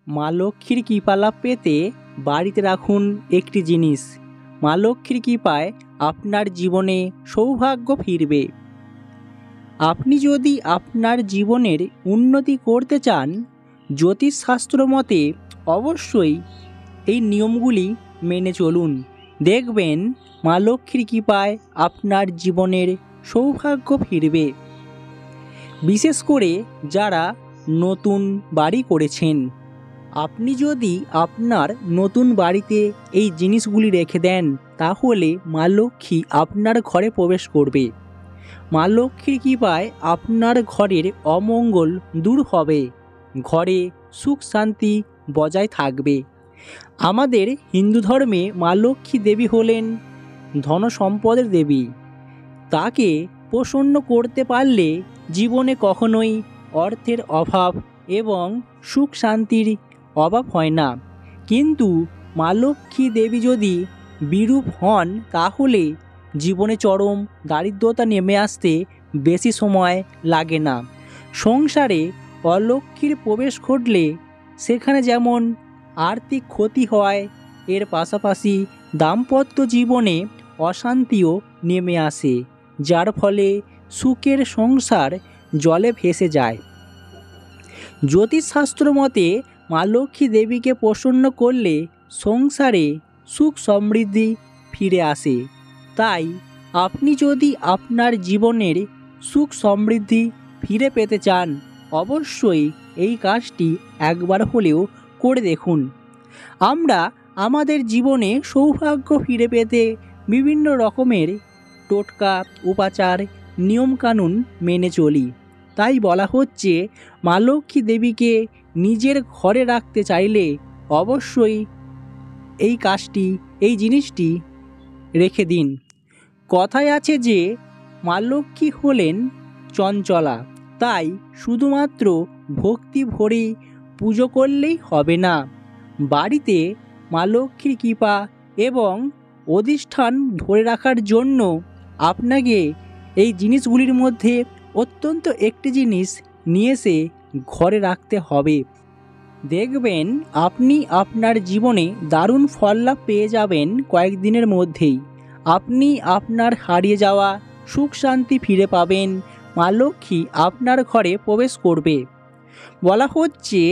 মা লক্ষ্মীর কৃপা লাভ পেতে বাড়িতে রাখুন একটি জিনিস। মা লক্ষ্মীর কৃপায় আপনার জীবনে সৌভাগ্য ফিরবে। আপনি যদি আপনার জীবনের উন্নতি করতে চান, জ্যোতিষশাস্ত্র মতে অবশ্যই এই নিয়মগুলি মেনে চলুন। দেখবেন মা লক্ষ্মীর কৃপায় আপনার জীবনের সৌভাগ্য ফিরবে। বিশেষ করে যারা নতুন বাড়ি করেছেন, আপনি যদি আপনার নতুন বাড়িতে এই জিনিসগুলি রেখে দেন, তাহলে মা লক্ষ্মী আপনার ঘরে প্রবেশ করবে। মা লক্ষ্মীর কৃপায় আপনার ঘরের অমঙ্গল দূর হবে, ঘরে সুখ শান্তি বজায় থাকবে। আমাদের হিন্দু ধর্মে মা লক্ষ্মী দেবী হলেন ধন সম্পদের দেবী। তাকে প্রসন্ন করতে পারলে জীবনে কখনোই অর্থের অভাব এবং সুখ শান্তির অভাব হয় না। কিন্তু মা লক্ষ্মী দেবী যদি বিরূপ হন, তাহলে জীবনে চরম দারিদ্রতা নেমে আসতে বেশি সময় লাগে না। সংসারে অলক্ষ্মীর প্রবেশ ঘটলে সেখানে যেমন আর্থিক ক্ষতি হয়, এর পাশাপাশি দাম্পত্য জীবনে অশান্তিও নেমে আসে, যার ফলে সুখের সংসার জলে ভেসে যায়। জ্যোতিষশাস্ত্র মতে মা লক্ষ্মী দেবীকে প্রসন্ন করলে সংসারে সুখ সমৃদ্ধি ফিরে আসে। তাই আপনি যদি আপনার জীবনের সুখ সমৃদ্ধি ফিরে পেতে চান, অবশ্যই এই কাজটি একবার হলেও করে দেখুন। আমরা আমাদের জীবনে সৌভাগ্য ফিরে পেতে বিভিন্ন রকমের টোটকা উপাচার নিয়মকানুন মেনে চলি। তাই বলা হচ্ছে, মা লক্ষ্মী দেবীকে নিজের ঘরে রাখতে চাইলে অবশ্যই এই কাজটি, এই জিনিসটি রেখে দিন। কথায় আছে যে মা লক্ষ্মী হলেন চঞ্চলা, তাই শুধুমাত্র ভক্তি ভরে পুজো করলেই হবে না। বাড়িতে মা লক্ষ্মীর কৃপা এবং অধিষ্ঠান ধরে রাখার জন্য আপনাকে এই জিনিসগুলির মধ্যে অত্যন্ত একটি জিনিস নিয়ে এসে ঘরে রাখতে হবে। দেখবেন আপনি আপনার জীবনে দারুণ ফল লাভ পেয়ে যাবেন কয়েকদিনের মধ্যেই। আপনি আপনার হারিয়ে যাওয়া সুখ শান্তি ফিরে পাবেন। মা লক্ষ্মী আপনার ঘরে প্রবেশ করবে। বলা হচ্ছে,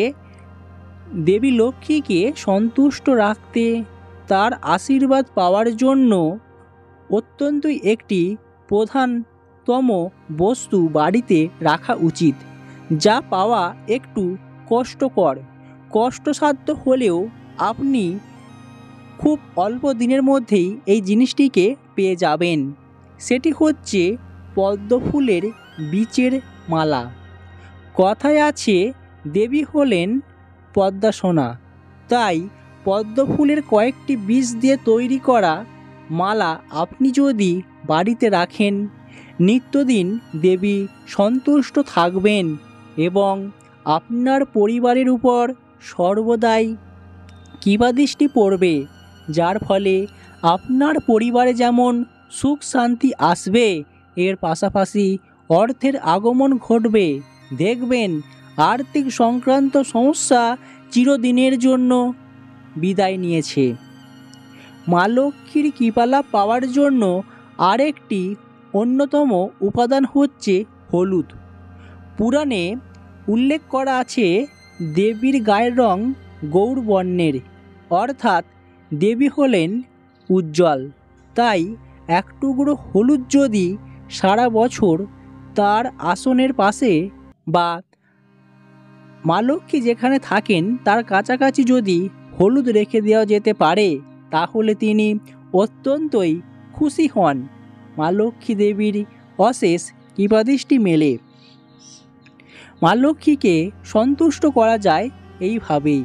দেবী লক্ষ্মীকে সন্তুষ্ট রাখতে, তার আশীর্বাদ পাওয়ার জন্য অত্যন্তই একটি প্রধানতম বস্তু বাড়িতে রাখা উচিত, যা পাওয়া একটু কষ্টকর, কষ্টসাধ্য হলেও আপনি খুব অল্প দিনের মধ্যেই এই জিনিসটিকে পেয়ে যাবেন। সেটি হচ্ছে পদ্ম ফুলের বীজের মালা। কথায় আছে, দেবী হলেন পদ্মাসনা। তাই পদ্ম ফুলের কয়েকটি বীজ দিয়ে তৈরি করা মালা আপনি যদি বাড়িতে রাখেন, নিত্যদিন দেবী সন্তুষ্ট থাকবেন এবং আপনার পরিবারের উপর সর্বদাই কৃপাদৃষ্টি পড়বে, যার ফলে আপনার পরিবারে যেমন সুখ শান্তি আসবে, এর পাশাপাশি অর্থের আগমন ঘটবে। দেখবেন আর্থিক সংক্রান্ত সমস্যা চিরদিনের জন্য বিদায় নিয়েছে। মা লক্ষ্মীর কৃপালাভ পাওয়ার জন্য আরেকটি অন্যতম উপাদান হচ্ছে হলুদ। পুরাণে উল্লেখ করা আছে, দেবীর গায়ের রং গৌর বর্ণের, অর্থাৎ দেবী হলেন উজ্জ্বল। তাই এক টুকরো হলুদ যদি সারা বছর তার আসনের পাশে বা মা লক্ষ্মী যেখানে থাকেন তার কাছাকাছি যদি হলুদ রেখে দেওয়া যেতে পারে, তাহলে তিনি অত্যন্তই খুশি হন। মা লক্ষ্মী দেবীর অশেষ কৃপাদৃষ্টি মেলে। মা লক্ষ্মীকে সন্তুষ্ট করা যায় এইভাবেই।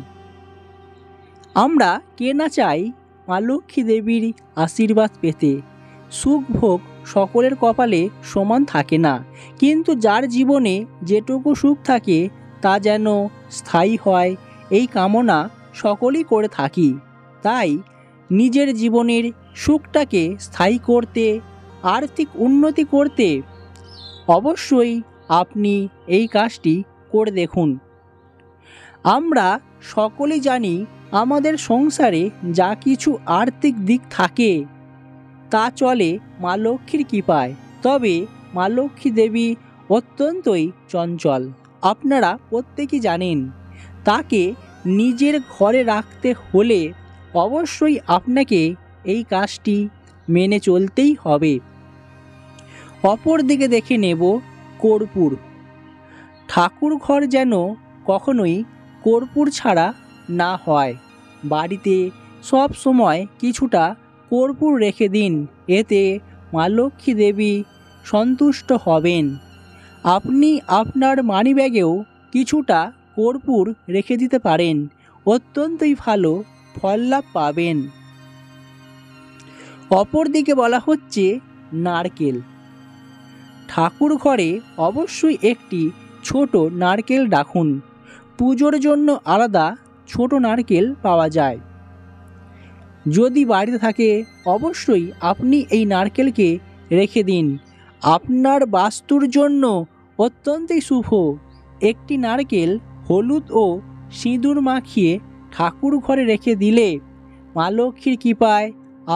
আমরা কে না চাই মা লক্ষ্মী দেবীর আশীর্বাদ পেতে। সুখ ভোগ সকলের কপালে সমান থাকে না, কিন্তু যার জীবনে যেটুকু সুখ থাকে তা যেন স্থায়ী হয়, এই কামনা সকলেই করে থাকি। তাই নিজের জীবনের সুখটাকে স্থায়ী করতে, আর্থিক উন্নতি করতে অবশ্যই আপনি এই কাজটি করে দেখুন। আমরা সকলেই জানি আমাদের সংসারে যা কিছু আর্থিক দিক থাকে তা চলে মা লক্ষ্মীর কৃপায়। তবে মা লক্ষ্মী দেবী অত্যন্তই চঞ্চল। আপনারা প্রত্যেকেই জানেন তাকে নিজের ঘরে রাখতে হলে অবশ্যই আপনাকে এই কাজটি মেনে চলতেই হবে। অপর দিকে দেখে নেব কর্পূর। ঠাকুর ঘর যেন কখনোই কর্পূর ছাড়া না হয়। বাড়িতে সব সময় কিছুটা কর্পূর রেখে দিন, এতে মা লক্ষ্মী দেবী সন্তুষ্ট হবেন। আপনি আপনার মানিব্যাগেও কিছুটা কর্পূর রেখে দিতে পারেন, অত্যন্তই ভালো ফল লাভ পাবেন। অপর দিকে বলা হচ্ছে নারকেল। ঠাকুর ঘরে অবশ্যই একটি ছোট নারকেল রাখুন। পুজোর জন্য আলাদা ছোট নারকেল পাওয়া যায়। যদি বাড়িতে থাকে অবশ্যই আপনি এই নারকেলকে রেখে দিন। আপনার বাস্তুর জন্য অত্যন্তই শুভ। একটি নারকেল হলুদ ও সিঁদুর মাখিয়ে ঠাকুর ঘরে রেখে দিলে মা লক্ষ্মীর কৃপায়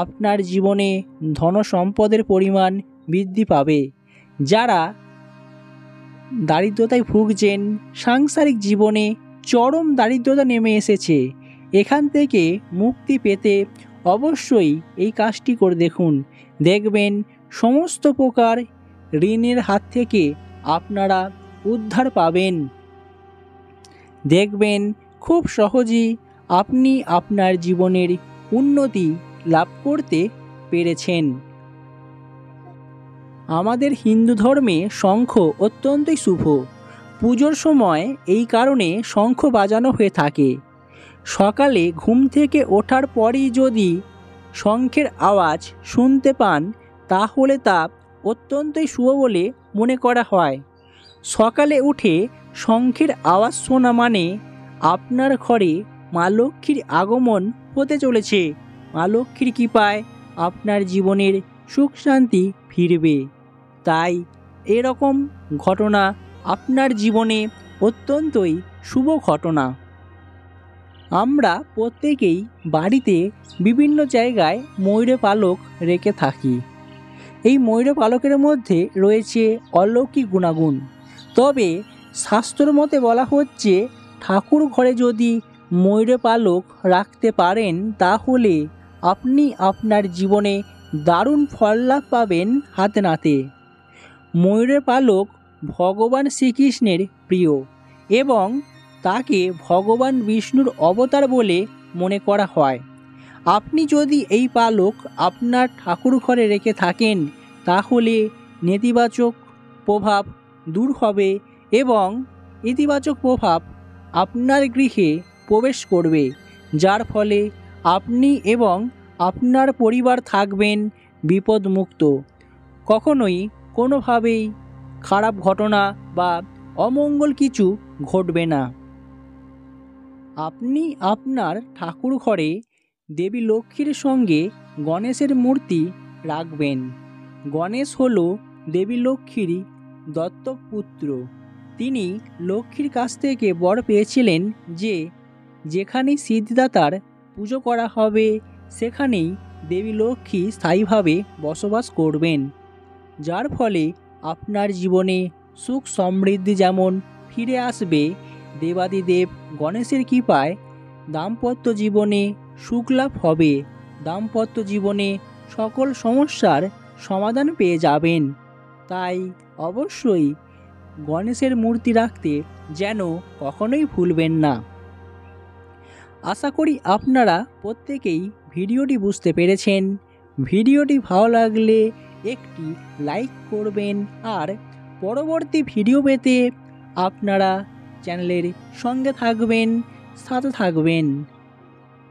আপনার জীবনে ধন সম্পদের পরিমাণ বৃদ্ধি পাবে। যারা দারিদ্রতায় ভুগছেন, সাংসারিক জীবনে চরম দারিদ্রতা নেমে এসেছে, এখান থেকে মুক্তি পেতে অবশ্যই এই কাজটি করে দেখুন। দেখবেন সমস্ত প্রকার ঋণের হাত থেকে আপনারা উদ্ধার পাবেন। দেখবেন খুব সহজেই আপনি আপনার জীবনের উন্নতি লাভ করতে পেরেছেন। আমাদের হিন্দু ধর্মে শঙ্খ অত্যন্তই শুভ। পুজোর সময় এই কারণে শঙ্খ বাজানো হয়ে থাকে। সকালে ঘুম থেকে ওঠার পরই যদি শঙ্খের আওয়াজ শুনতে পান তাহলে তা অত্যন্তই শুভ বলে মনে করা হয়। সকালে উঠে শঙ্খের আওয়াজ শোনা মানে আপনার ঘরে মা লক্ষ্মীর আগমন হতে চলেছে। মা লক্ষ্মীর কৃপায় আপনার জীবনের সুখ শান্তি ফিরবে। তাই এরকম ঘটনা আপনার জীবনে অত্যন্তই শুভ ঘটনা। আমরা প্রত্যেকেই বাড়িতে বিভিন্ন জায়গায় ময়ূর পালক রেখে থাকি। এই ময়ূর পালকের মধ্যে রয়েছে অলৌকিক গুণাগুণ। তবে শাস্ত্র মতে বলা হচ্ছে ঠাকুর ঘরে যদি ময়ূর পালক রাখতে পারেন তাহলে আপনি আপনার জীবনে দারুণ ফল লাভ পাবেন হাতে নাতে। ময়ূরের পালক ভগবান শ্রীকৃষ্ণের প্রিয় এবং তাকে ভগবান বিষ্ণুর অবতার বলে মনে করা হয়। আপনি যদি এই পালক আপনার ঠাকুর ঘরে রেখে থাকেন তাহলে নেতিবাচক প্রভাব দূর হবে এবং ইতিবাচক প্রভাব আপনার গৃহে প্রবেশ করবে, যার ফলে আপনি এবং আপনার পরিবার থাকবেন বিপদমুক্ত। কখনোই কোনোভাবেই খারাপ ঘটনা বা অমঙ্গল কিছু ঘটবে না। আপনি আপনার ঠাকুর ঘরে দেবী লক্ষ্মীর সঙ্গে গণেশের মূর্তি রাখবেন। গণেশ হল দেবী লক্ষ্মীর দত্তক পুত্র। তিনি লক্ষ্মীর কাছ থেকে বর পেয়েছিলেন যে যেখানেই সিদ্ধিদাতার পুজো করা হবে সেখানেই দেবী লক্ষ্মী স্থায়ীভাবে বসবাস করবেন, যার ফলে আপনার জীবনে সুখ সমৃদ্ধি যেমন ফিরে আসবে, দেবাদিদেব গণেশের কৃপায় দাম্পত্য জীবনে সুখ লাভ হবে। দাম্পত্য জীবনে সকল সমস্যার সমাধান পেয়ে যাবেন। তাই অবশ্যই গণেশের মূর্তি রাখতে যেন কখনোই ভুলবেন না। আশা করি আপনারা প্রত্যেকেই ভিডিওটি বুঝতে পেরেছেন। ভিডিওটি ভালো লাগলে একটি লাইক করবেন আর পরবর্তী ভিডিও পেতে আপনারা চ্যানেলের সঙ্গে থাকবেন, সাথে থাকবেন।